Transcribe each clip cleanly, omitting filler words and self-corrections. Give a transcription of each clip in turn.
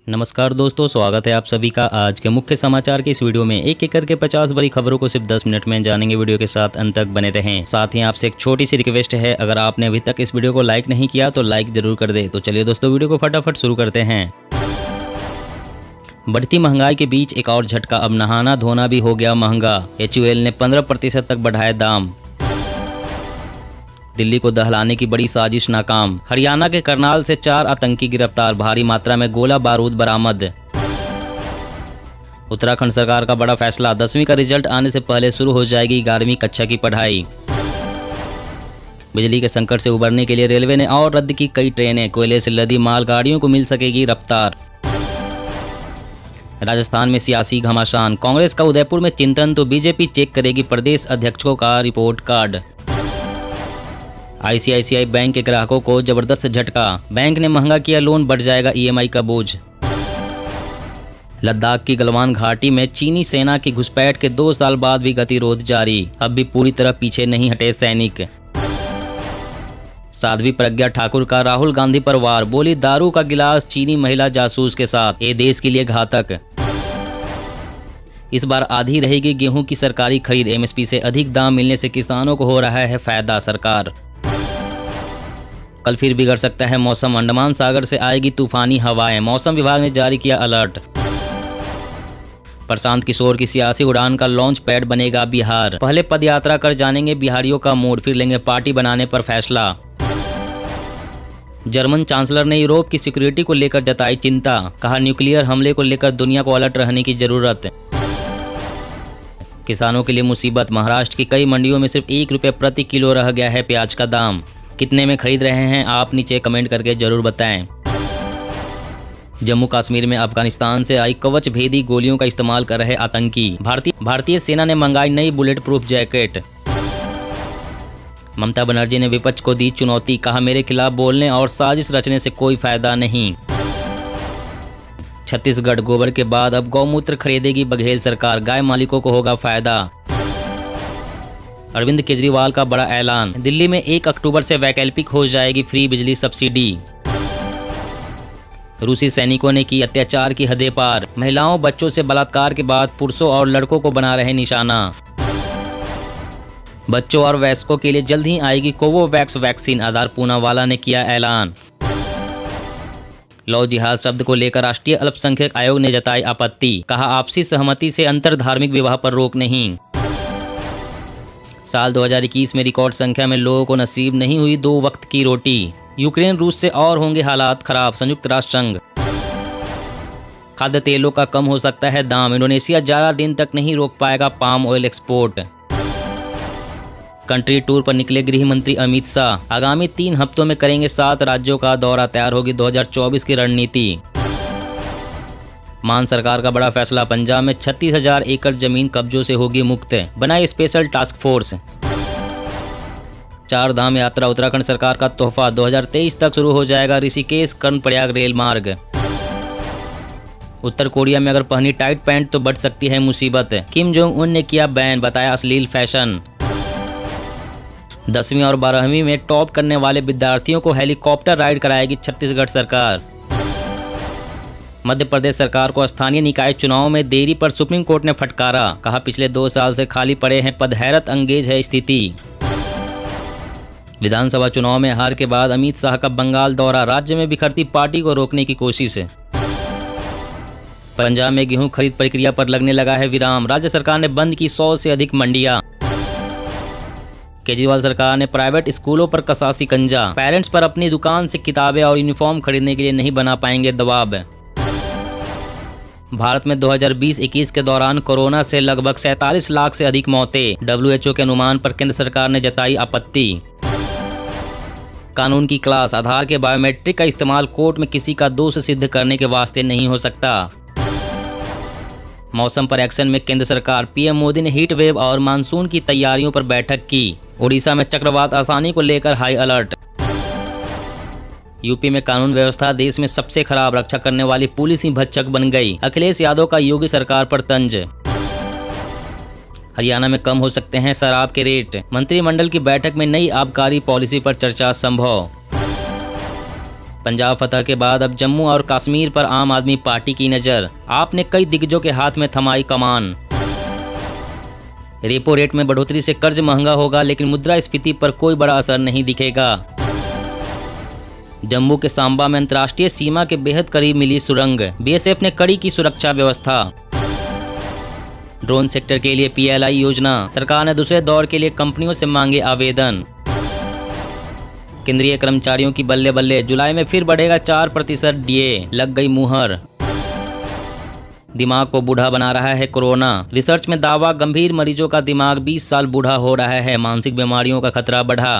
नमस्कार दोस्तों, स्वागत है आप सभी का आज के मुख्य समाचार के इस वीडियो में। एक एक करके 50 बड़ी खबरों को सिर्फ 10 मिनट में जानेंगे। वीडियो के साथ अंत तक बने रहें। साथ ही आपसे एक छोटी सी रिक्वेस्ट है, अगर आपने अभी तक इस वीडियो को लाइक नहीं किया तो लाइक जरूर कर दे। तो चलिए दोस्तों, वीडियो को फटाफट शुरू करते हैं। बढ़ती महंगाई के बीच एक और झटका, अब नहाना धोना भी हो गया महंगा। HUL ने 15% तक बढ़ाए दाम। दिल्ली को दहलाने की बड़ी साजिश नाकाम। हरियाणा के करनाल से 4 आतंकी गिरफ्तार, भारी मात्रा में गोला बारूद बरामद। उत्तराखंड सरकार का बड़ा फैसला, 10वीं का रिजल्ट आने से पहले शुरू हो जाएगी 11वीं कक्षा की पढ़ाई। बिजली के संकट से उबरने के लिए रेलवे ने और रद्द की कई ट्रेनें, कोयले से लदी मालगाड़ियों को मिल सकेगी रफ्तार। राजस्थान में सियासी घमासान, कांग्रेस का उदयपुर में चिंतन तो बीजेपी चेक करेगी प्रदेश अध्यक्षों का रिपोर्ट कार्ड। ICICI बैंक के ग्राहकों को जबरदस्त झटका, बैंक ने महंगा किया लोन, बढ़ जाएगा EMI का बोझ। लद्दाख की गलवान घाटी में चीनी सेना की घुसपैठ के 2 साल बाद भी गतिरोध जारी, अब भी पूरी तरह पीछे नहीं हटे सैनिक। साध्वी प्रज्ञा ठाकुर का राहुल गांधी पर वार, बोली दारू का गिलास चीनी महिला जासूस के साथ, ये देश के लिए घातक। इस बार आधी रहेगी गेहूं की सरकारी खरीद, MSP से अधिक दाम मिलने से किसानों को हो रहा है फायदा। सरकार कल फिर बिगड़ सकता है मौसम, अंडमान सागर से आएगी तूफानी हवाएं, मौसम विभाग ने जारी किया अलर्ट। प्रशांत किशोर की सियासी उड़ान का लॉन्च पैड बनेगा बिहार, पहले पदयात्रा कर जानेंगे बिहारियों का मूड, फिर लेंगे पार्टी बनाने पर फैसला। जर्मन चांसलर ने यूरोप की सिक्योरिटी को लेकर जताई चिंता, कहा न्यूक्लियर हमले को लेकर दुनिया को अलर्ट रहने की जरूरत। किसानों के लिए मुसीबत, महाराष्ट्र की कई मंडियों में सिर्फ 1 रुपये प्रति किलो रह गया है प्याज का दाम। कितने में खरीद रहे हैं आप, नीचे कमेंट करके जरूर बताएं। जम्मू कश्मीर में अफगानिस्तान से आई कवच भेदी गोलियों का इस्तेमाल कर रहे आतंकी, भारतीय सेना ने मंगाई नई bullet proof jacket. Mamata Banerjee ने विपक्ष को दी चुनौती, कहा मेरे खिलाफ बोलने और साजिश रचने से कोई फायदा नहीं। छत्तीसगढ़ गोबर के बाद अब गौमूत्र खरीदेगी बघेल सरकार, गाय मालिकों को होगा फायदा। अरविंद केजरीवाल का बड़ा ऐलान, दिल्ली में 1 अक्टूबर से वैकल्पिक हो जाएगी फ्री बिजली सब्सिडी। रूसी सैनिकों ने की अत्याचार की हदें पार, महिलाओं बच्चों से बलात्कार के बाद पुरुषों और लड़कों को बना रहे निशाना। बच्चों और वयस्कों के लिए जल्द ही आएगी कोवोवैक्स वैक्सीन, आधार पूनावाला ने किया ऐलान। लव जिहाद शब्द को लेकर राष्ट्रीय अल्पसंख्यक आयोग ने जताई आपत्ति, कहा आपसी सहमति से अंतर धार्मिक विवाह पर रोक नहीं। साल 2021 में रिकॉर्ड संख्या में लोगों को नसीब नहीं हुई 2 वक्त की रोटी। यूक्रेन रूस से और होंगे हालात खराब, संयुक्त राष्ट्र संघ। खाद्य तेलों का कम हो सकता है दाम, इंडोनेशिया ज्यादा दिन तक नहीं रोक पाएगा palm oil export. Country tour पर निकले गृह मंत्री अमित शाह, आगामी 3 हफ्तों में करेंगे 7 राज्यों का दौरा, तैयार होगी 2024 की रणनीति। मान सरकार का बड़ा फैसला, पंजाब में 36,000 एकड़ जमीन कब्जों से होगी मुक्त, बनाई स्पेशल टास्क फोर्स। 4 धाम यात्रा उत्तराखंड सरकार का तोहफा, 2023 तक शुरू हो जाएगा ऋषिकेश कर्णप्रयाग रेल मार्ग। उत्तर कोरिया में अगर पहनी टाइट पैंट तो बढ़ सकती है मुसीबत, किम जोंग उन ने किया बैन, बताया अश्लील फैशन। 10वीं और 12वीं में टॉप करने वाले विद्यार्थियों को हेलीकॉप्टर राइड कराएगी छत्तीसगढ़ सरकार। मध्य प्रदेश सरकार को स्थानीय निकाय चुनाव में देरी पर सुप्रीम कोर्ट ने फटकारा, कहा पिछले 2 साल से खाली पड़े हैं पद, हैरत अंगेज है स्थिति। विधानसभा चुनाव में हार के बाद अमित शाह का बंगाल दौरा, राज्य में बिखरती पार्टी को रोकने की कोशिश। पंजाब में गेहूं खरीद प्रक्रिया पर लगने लगा है विराम, राज्य सरकार ने बंद की 100 से अधिक मंडियां। केजरीवाल सरकार ने प्राइवेट स्कूलों पर कसा शिकंजा, पेरेंट्स पर अपनी दुकान से किताबें और यूनिफॉर्म खरीदने के लिए नहीं बना पाएंगे दबाव। भारत में 2020-21 के दौरान कोरोना से लगभग 47 लाख से अधिक मौतें, WHO के अनुमान पर केंद्र सरकार ने जताई आपत्ति। कानून की क्लास, आधार के बायोमेट्रिक का इस्तेमाल कोर्ट में किसी का दोष सिद्ध करने के वास्ते नहीं हो सकता। मौसम पर एक्शन में केंद्र सरकार, PM मोदी ने हीट वेव और मानसून की तैयारियों पर बैठक की। उड़ीसा में चक्रवात आसानी को लेकर हाई अलर्ट। यूपी में कानून व्यवस्था देश में सबसे खराब, रक्षा करने वाली पुलिस ही भक्षक बन गई, अखिलेश यादव का योगी सरकार पर तंज। हरियाणा में कम हो सकते हैं शराब के रेट, मंत्रिमंडल की बैठक में नई आबकारी पॉलिसी पर चर्चा संभव। पंजाब फतह के बाद अब जम्मू और कश्मीर पर आम आदमी पार्टी की नजर, आपने कई दिग्गजों के हाथ में थमाई कमान। रेपो रेट में बढ़ोतरी से कर्ज महंगा होगा, लेकिन मुद्रास्फीति पर कोई बड़ा असर नहीं दिखेगा। जम्मू के सांबा में अंतर्राष्ट्रीय सीमा के बेहद करीब मिली सुरंग, बीएसएफ ने कड़ी की सुरक्षा व्यवस्था। ड्रोन सेक्टर के लिए पीएलआई योजना, सरकार ने दूसरे दौर के लिए कंपनियों से मांगे आवेदन। केंद्रीय कर्मचारियों की बल्ले बल्ले, जुलाई में फिर बढ़ेगा 4% डीए, लग गई मुहर। दिमाग को बूढ़ा बना रहा है कोरोना, रिसर्च में दावा, गंभीर मरीजों का दिमाग 20 साल बूढ़ा हो रहा है, मानसिक बीमारियों का खतरा बढ़ा।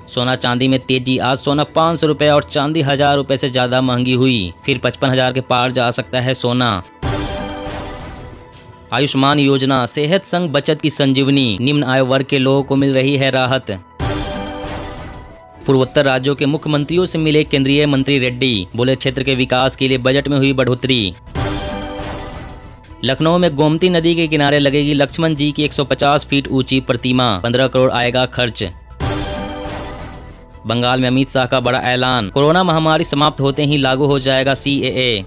सोना चांदी में तेजी, आज सोना 500 रुपए और चांदी 1000 रुपए से ज्यादा महंगी हुई, फिर 55,000 के पार जा सकता है सोना। आयुष्मान योजना, सेहत संग बचत की संजीवनी, निम्न आय वर्ग के लोगों को मिल रही है राहत। पूर्वोत्तर राज्यों के मुख्यमंत्रियों से मिले केंद्रीय मंत्री रेड्डी, बोले क्षेत्र के विकास के लिए बजट में हुई बढ़ोतरी। लखनऊ में गोमती नदी के किनारे लगेगी लक्ष्मण जी की 150 फीट ऊंची प्रतिमा, 15 करोड़ आएगा खर्च। बंगाल में अमित शाह का बड़ा ऐलान, कोरोना महामारी समाप्त होते ही लागू हो जाएगा सीएए।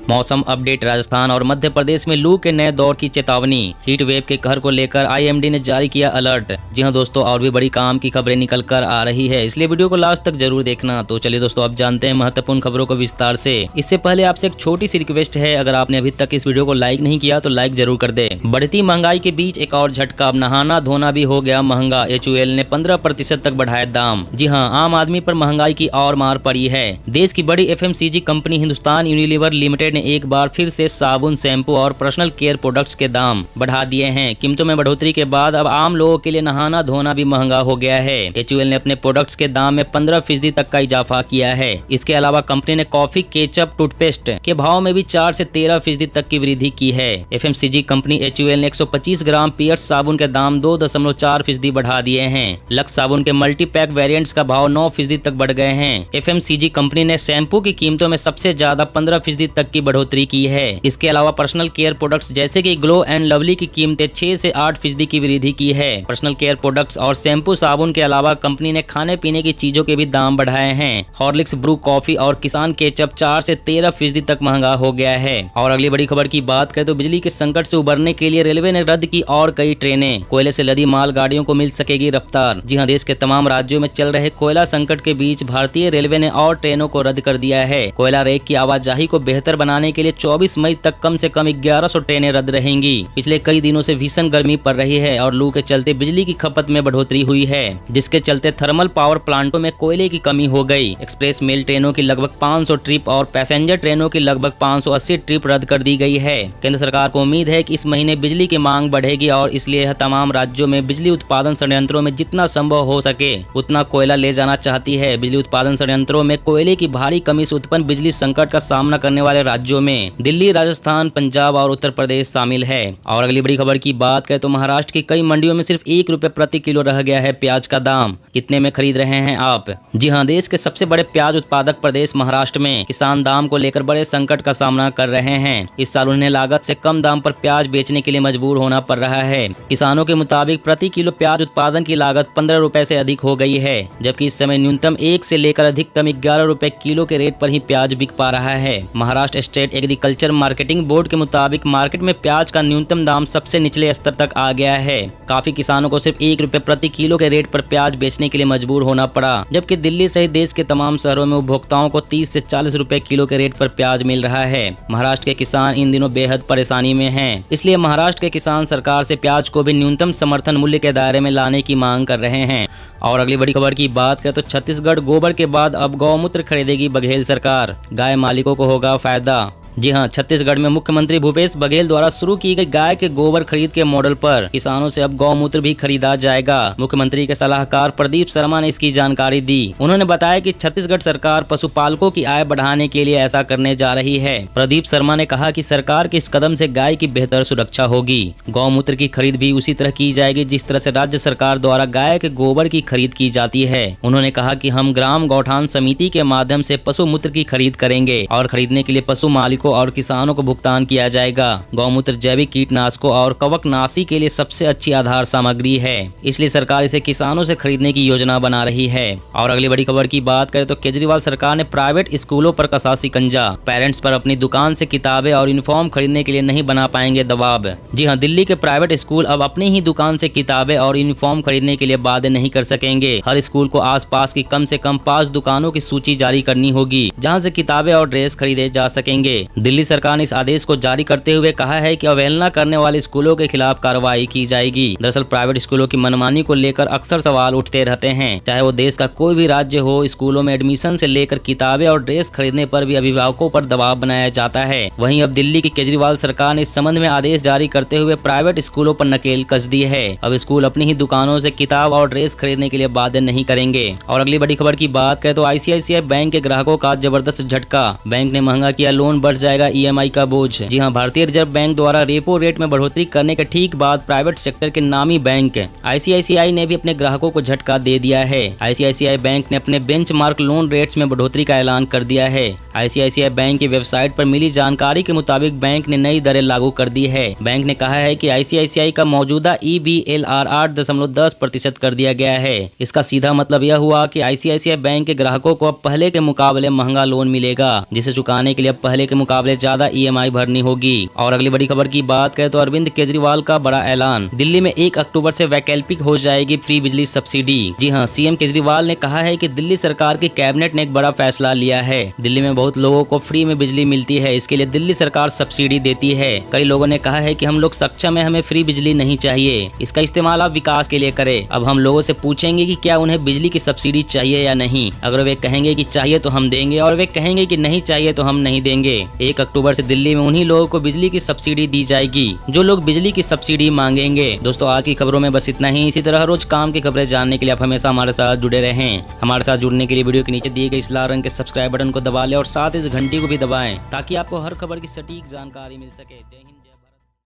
मौसम अपडेट, राजस्थान और मध्य प्रदेश में लू के नए दौर की चेतावनी, हीट वेव के कहर को लेकर आईएमडी ने जारी किया अलर्ट। जी हां दोस्तों, और भी बड़ी काम की खबरें निकल कर आ रही है, इसलिए वीडियो को लास्ट तक जरूर देखना। तो चलिए दोस्तों, अब जानते हैं महत्वपूर्ण खबरों को विस्तार से। इससे पहले आपसे एक छोटी सी रिक्वेस्ट है, अगर आपने अभी तक इस वीडियो को लाइक नहीं किया तो लाइक जरूर कर दे। बढ़ती महंगाई के बीच एक और झटका, अब नहाना धोना भी हो गया महंगा, HUL ने 15% तक बढ़ाए दाम। जी हाँ, आम आदमी पर महंगाई की और मार पड़ी है। देश की बड़ी FMCG company Hindustan Unilever limited ने एक बार फिर से साबुन, शैम्पू और पर्सनल केयर प्रोडक्ट्स के दाम बढ़ा दिए हैं। कीमतों में बढ़ोतरी के बाद अब आम लोगों के लिए नहाना धोना भी महंगा हो गया है। HUL ने अपने प्रोडक्ट्स के दाम में 15% तक का इजाफा किया है। इसके अलावा कंपनी ने कॉफी, केचप, टूथपेस्ट के भाव में भी 4 से 13% तक की वृद्धि की है। FMCG कंपनी HUL ने 125 ग्राम पियर्स साबुन के दाम 2.4% बढ़ा दिए हैं। लक्स साबुन के मल्टीपैक वेरिएंट्स का भाव 9% तक बढ़ गए हैं। FMCG कंपनी ने शैम्पू की कीमतों में सबसे ज्यादा 15% तक की बढ़ोतरी की है। इसके अलावा पर्सनल केयर प्रोडक्ट्स जैसे कि ग्लो एंड लवली की कीमतें 6 से 8% की वृद्धि की है। पर्सनल केयर प्रोडक्ट्स और शैम्पू साबुन के अलावा कंपनी ने खाने पीने की चीजों के भी दाम बढ़ाए हैं। हॉर्लिक्स, ब्रू कॉफी और किसान केचप 4 से 13% तक महंगा हो गया है। और अगली बड़ी खबर की बात करें तो बिजली के संकट से उबरने के लिए रेलवे ने रद्द की और कई ट्रेनें, कोयले से लदी माल गाड़ियों को मिल सकेगी रफ्तार। जी हाँ, देश के तमाम राज्यों में चल रहे कोयला संकट के बीच भारतीय रेलवे ने और ट्रेनों को रद्द कर दिया है। कोयला रेक की आवाजाही को बेहतर बनाने के लिए 24 मई तक कम से कम 1100 ट्रेनें रद्द रहेंगी। पिछले कई दिनों से भीषण गर्मी पड़ रही है और लू के चलते बिजली की खपत में बढ़ोतरी हुई है, जिसके चलते थर्मल पावर प्लांटों में कोयले की कमी हो गई। एक्सप्रेस मेल ट्रेनों की लगभग 500 ट्रिप और पैसेंजर ट्रेनों की लगभग 580 ट्रिप रद्द कर दी गई है। केंद्र सरकार को उम्मीद है कि इस महीने बिजली की मांग बढ़ेगी और इसलिए यह तमाम राज्यों में बिजली उत्पादन संयंत्रों में जितना संभव हो सके उतना कोयला ले जाना चाहती है। बिजली उत्पादन संयंत्रों में कोयले की भारी कमी से उत्पन्न बिजली संकट का सामना करने वाले राज्यों में दिल्ली, राजस्थान, पंजाब और उत्तर प्रदेश शामिल है। और अगली बड़ी खबर की बात करें तो महाराष्ट्र की कई मंडियों में सिर्फ 1 रुपए प्रति किलो रह गया है प्याज का दाम। कितने में खरीद रहे हैं आप? जी हाँ, देश के सबसे बड़े प्याज उत्पादक प्रदेश महाराष्ट्र में किसान दाम को लेकर बड़े संकट का सामना कर रहे हैं। इस साल उन्हें लागत से कम दाम पर प्याज बेचने के लिए मजबूर होना पड़ रहा है। किसानों के मुताबिक प्रति किलो प्याज उत्पादन की लागत 15 रुपए से अधिक हो गई है, जबकि इस समय न्यूनतम 1 से लेकर अधिकतम 11 रुपए किलो के रेट पर ही प्याज बिक पा रहा है। Maharashtra state agriculture marketing board के मुताबिक मार्केट में प्याज का न्यूनतम दाम सबसे निचले स्तर तक आ गया है। काफी किसानों को सिर्फ 1 रुपए प्रति किलो के रेट पर प्याज बेचने के लिए मजबूर होना पड़ा, जबकि दिल्ली सहित देश के तमाम शहरों में उपभोक्ताओं को 30 से 40 रुपए किलो के रेट पर प्याज मिल रहा है। महाराष्ट्र के किसान इन दिनों बेहद परेशानी में हैं, इसलिए महाराष्ट्र के किसान सरकार से प्याज को भी न्यूनतम समर्थन मूल्य के दायरे में लाने की मांग कर रहे हैं। और अगली बड़ी खबर की बात करें तो छत्तीसगढ़ गोबर के बाद अब गौमूत्र खरीदेगी बघेल सरकार, गाय मालिकों को होगा फायदा। जी हां, छत्तीसगढ़ में मुख्यमंत्री भूपेश बघेल द्वारा शुरू की गई गाय के गोबर खरीद के मॉडल पर किसानों से अब गौमूत्र भी खरीदा जाएगा। मुख्यमंत्री के सलाहकार प्रदीप शर्मा ने इसकी जानकारी दी। उन्होंने बताया कि छत्तीसगढ़ सरकार पशुपालकों की आय बढ़ाने के लिए ऐसा करने जा रही है। प्रदीप शर्मा ने कहा कि सरकार के इस कदम से गाय की बेहतर सुरक्षा होगी। गौमूत्र की खरीद भी उसी तरह की जाएगी जिस तरह से राज्य सरकार द्वारा गाय के गोबर की खरीद की जाती है। उन्होंने कहा कि हम ग्राम गौठान समिति के माध्यम से पशु मूत्र की खरीद करेंगे और खरीदने के लिए पशु मालिकों श्रमिकों और किसानों को भुगतान किया जाएगा। गौमूत्र जैविक कीटनाशकों और कवकनाशी के लिए सबसे अच्छी आधार सामग्री है, इसलिए सरकार इसे किसानों से खरीदने की योजना बना रही है। और अगली बड़ी खबर की बात करें तो केजरीवाल सरकार ने प्राइवेट स्कूलों पर कसा शिकंजा। पेरेंट्स पर अपनी दुकान से किताबें और यूनिफॉर्म खरीदने के लिए नहीं बना पाएंगे दबाव। जी हां, दिल्ली के प्राइवेट स्कूल अब अपनी ही दुकान से किताबें और यूनिफॉर्म खरीदने के लिए बाध्य नहीं कर सकेंगे। हर स्कूल को आसपास की कम से कम 5 दुकानों की सूची जारी करनी होगी, जहां से किताबें और ड्रेस खरीदे जा सकेंगे। दिल्ली सरकार ने इस आदेश को जारी करते हुए कहा है कि अवहेलना करने वाले स्कूलों के खिलाफ कार्रवाई की जाएगी। दरअसल प्राइवेट स्कूलों की मनमानी को लेकर अक्सर सवाल उठते रहते हैं, चाहे वो देश का कोई भी राज्य हो। स्कूलों में एडमिशन से लेकर किताबें और ड्रेस खरीदने पर भी अभिभावकों पर दबाव बनाया जाता है। वहीं अब दिल्ली की केजरीवाल सरकार ने इस संबंध में आदेश जारी करते हुए प्राइवेट स्कूलों पर नकेल कस दी है। अब स्कूल अपनी ही दुकानों से किताब और ड्रेस खरीदने के लिए बाध्य नहीं करेंगे। और अगली बड़ी खबर की बात करें तो आईसीआईसीआई बैंक के ग्राहकों का जबरदस्त झटका। बैंक ने महंगा किया लोन, बढ़ जाएगा ईएमआई का बोझ। जी हां, भारतीय रिजर्व बैंक द्वारा रेपो रेट में बढ़ोतरी करने के ठीक बाद प्राइवेट सेक्टर के नामी बैंक आईसीआईसीआई ने भी अपने ग्राहकों को झटका दे दिया है। आईसीआईसीआई बैंक ने अपने बेंचमार्क लोन रेट्स में बढ़ोतरी का ऐलान कर दिया है। आईसीआईसीआई बैंक की वेबसाइट पर मिली जानकारी के मुताबिक बैंक ने नई दरें लागू कर दी है। बैंक ने कहा है कि आईसीआईसीआई का मौजूदा EBLR 8.10% कर दिया गया है। इसका सीधा मतलब यह हुआ कि आईसीआईसीआई बैंक के ग्राहकों को अब पहले के मुकाबले महंगा लोन मिलेगा, जिसे चुकाने के लिए अब पहले के मुकाबले ज्यादा ईएमआई भरनी होगी। और अगली बड़ी खबर की बात करें तो अरविंद केजरीवाल का बड़ा ऐलान। दिल्ली में 1 अक्टूबर से वैकल्पिक हो जाएगी फ्री बिजली सब्सिडी। जी हां, सीएम केजरीवाल ने कहा है कि दिल्ली सरकार की कैबिनेट ने एक बड़ा फैसला लिया है। दिल्ली में बहुत लोगों को फ्री में बिजली मिलती है, इसके लिए दिल्ली सरकार सब्सिडी देती है। कई लोगों ने कहा है कि हम लोग सक्षम है, हमें फ्री बिजली नहीं चाहिए, इसका इस्तेमाल आप विकास के लिए करें। अब हम लोगों से पूछेंगे कि क्या उन्हें बिजली की सब्सिडी चाहिए या नहीं। अगर वे कहेंगे कि चाहिए तो हम देंगे, और वे कहेंगे कि नहीं चाहिए तो हम नहीं देंगे। 1 अक्टूबर से दिल्ली में उन्हीं लोगों को बिजली की सब्सिडी दी जाएगी जो लोग बिजली की सब्सिडी मांगेंगे। दोस्तों, आज की खबरों में बस इतना ही। इसी तरह रोज काम की खबरें जानने के लिए आप हमेशा हमारे साथ जुड़े रहें। हमारे साथ जुड़ने के लिए वीडियो के नीचे दिए गए इस लाल रंग के सब्सक्राइब बटन को दबा लें और साथ इस घंटी को भी दबाएं, ताकि आपको हर खबर की सटीक जानकारी मिल सके। जय हिंद।